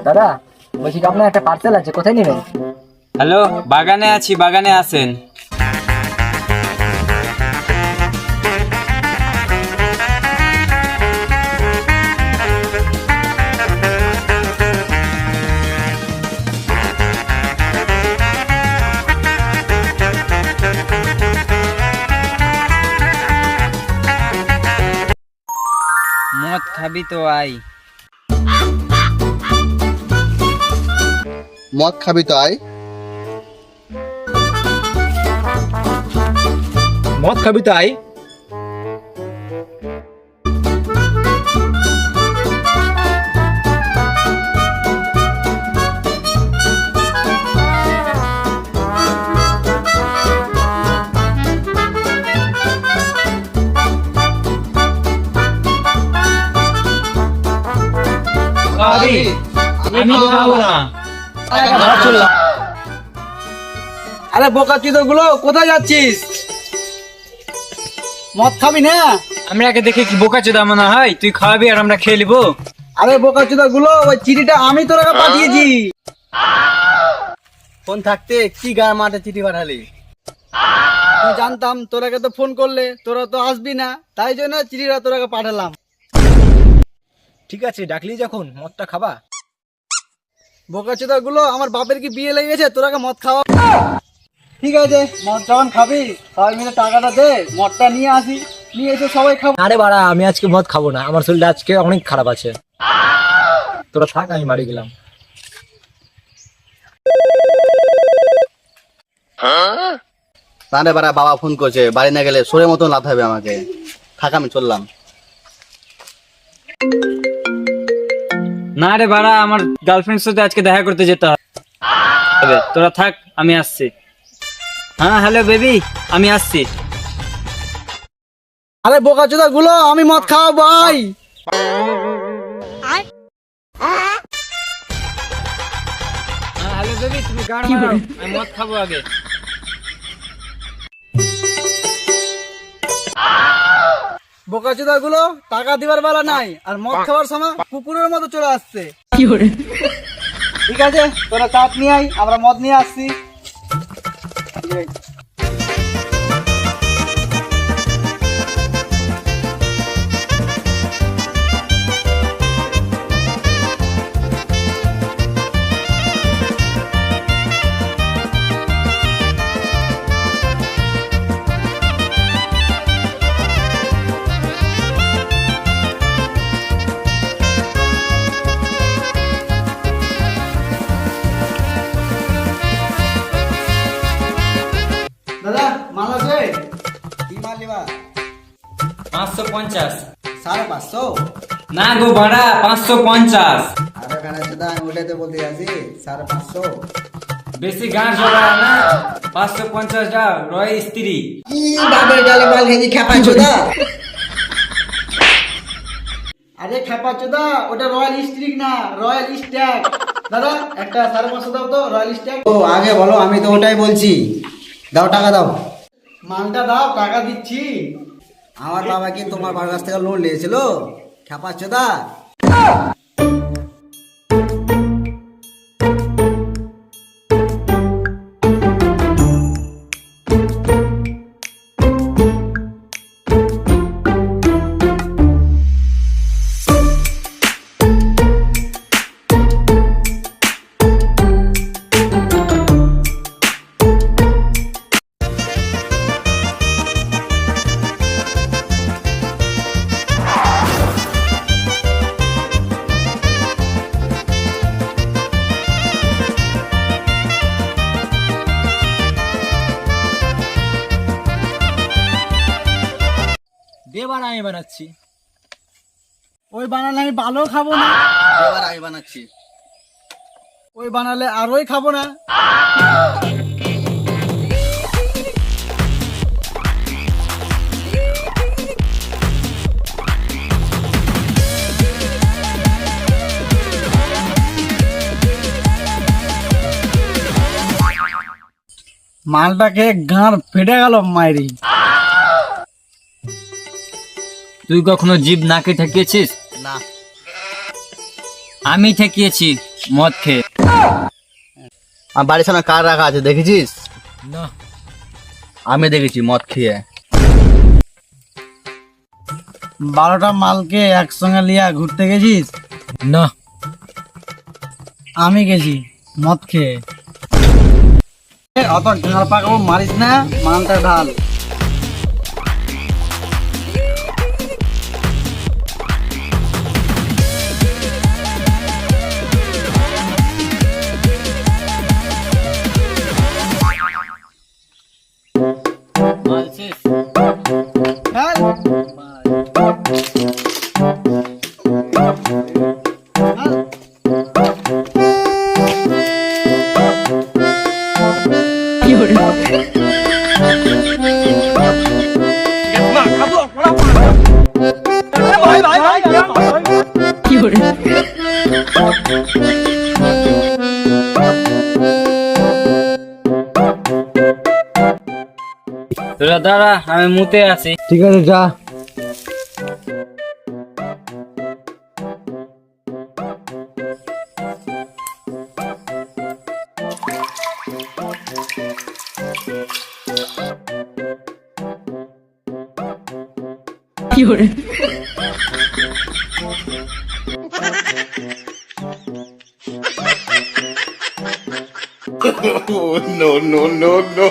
দাদা, বলছি কি আপনার একটা পার্সেল আছে, কোথায় নেবেন? হ্যালো, বাগানে আছি, বাগানে আছেন? মদ খাবি তো আয়। মদ খাবি তো আয়। মদ খাবি তো আয়। আমি খাবো না। আরে বোকাচোদা গুলো, কোথায় যাচ্ছিস? মদ খাবি না? আমরাকে দেখে কি বোকাচোদা মনে হয়? তুই খাওয়াবি আর আমরা খেয়ে নিবো? আরে বোকাচোদা গুলো, ওই চিঠিটা আমি তোরা পাঠিয়েছি। ফোন থাকতে কি গায়ে মাঠে চিঠি পাঠালি? আমি জানতাম তোরাকে তো ফোন করলে তোরা তো আসবি না, তাই জন্য চিঠিটা তোরাকে পাঠালাম। ঠিক আছে, ডাকলি যখন মদটা খাবা। বোকাচোদা গুলো, আমার বাপের কি বিয়ে লেগে গেছে তোরাকে মদ খাওয়া? ঠিক আছে, মদ যখন খাবি সবাই মিলে টাকাটা দে, মদটা নিয়ে আসি, নিয়ে এসে সবাই খাবো। আরে বাড়া, আমি আজকে মদ খাবো না, আমার শরীরটা আজকে অনেক খারাপ আছে। তোরা থাক, আমি বাড়ি গেলাম। তাহলে বাড়া বাবা ফোন করছে, বাড়ি না গেলে সোরের মতন লাথ হবে আমাকে। থাক, আমি চললাম। না রে বাড়া, আমার গার্লফ্রেন্ডের সাথে আজকে দেখা করতে যেতে হবে। তোরা থাক, আমি আসছি। হ্যাঁ হ্যালো বেবি, আমি আসছি। আরে বোকাচোদা গুলো, আমি মদ খাওয়া ভাই। হ্যাঁ হ্যালো বেবি, তুমি গান মারো, আমি মদ খাবো আগে। বোকাচোদা গুলো, টাকা দিবার বেলা নাই, আর মদ খাওয়ার সময় কুকুরের মতো চলে আসছে। ঠিক আছে, তোরা চাট নিয়ে আয়, আমরা মদ নিয়ে আসছি। দাদা, মাল আছে? কি মাল নিবা? 550। 550? না গো বাড়া, 550। আরে কানা চোদা, আমি ওটাতে বলতে আছি 550। বেশি গান জোড়া না, 550 দাও, রয় স্ত্রী। কি বাবার গালে মাল হেজি খেপা চোদা? আরে খেপা চোদা, ওটা রয়্যাল স্ট্রিক না, রয়্যাল স্ট্যাগ। দাদা, একটা 550 দাও তো, রয়্যাল স্ট্যাগ। ও আগে বলো, আমি তো ওটাই বলছি। দাও, টাকা দাও। মালটা দাও, টাকা দিচ্ছি। আমার বাবা কি তোমার বাবার কাছ থেকে লোন নিয়েছিল? খেপা চোদা। দেবার আমি বানাচ্ছি। ওই বানালে আমি ভালো খাবো না। এবার আমি বানাচ্ছি। ওই বানালে আরোই খাবো না। মালটাকে গাঁর ফেটে গেল মাইরি। তুই কখনো জিভ নাকে ঠেকিয়েছিস? না। আমি ঠেকিয়েছি মদ খেয়ে। আমার বাড়ির সামনে কার রাখা আছে দেখেছিস? না। আমি দেখেছি মদ খেয়ে। 12টা মালকে একসঙ্গে লিয়া ঘুরতে গেছিস? না। আমি গেছি মদ খেয়ে। অত ঢাল পাকাবো মারিস না, মালটা ঢাল। তোরা দাঁড়া, আমি মুতে আছি। ঠিক আছে যা। no, no, no, no.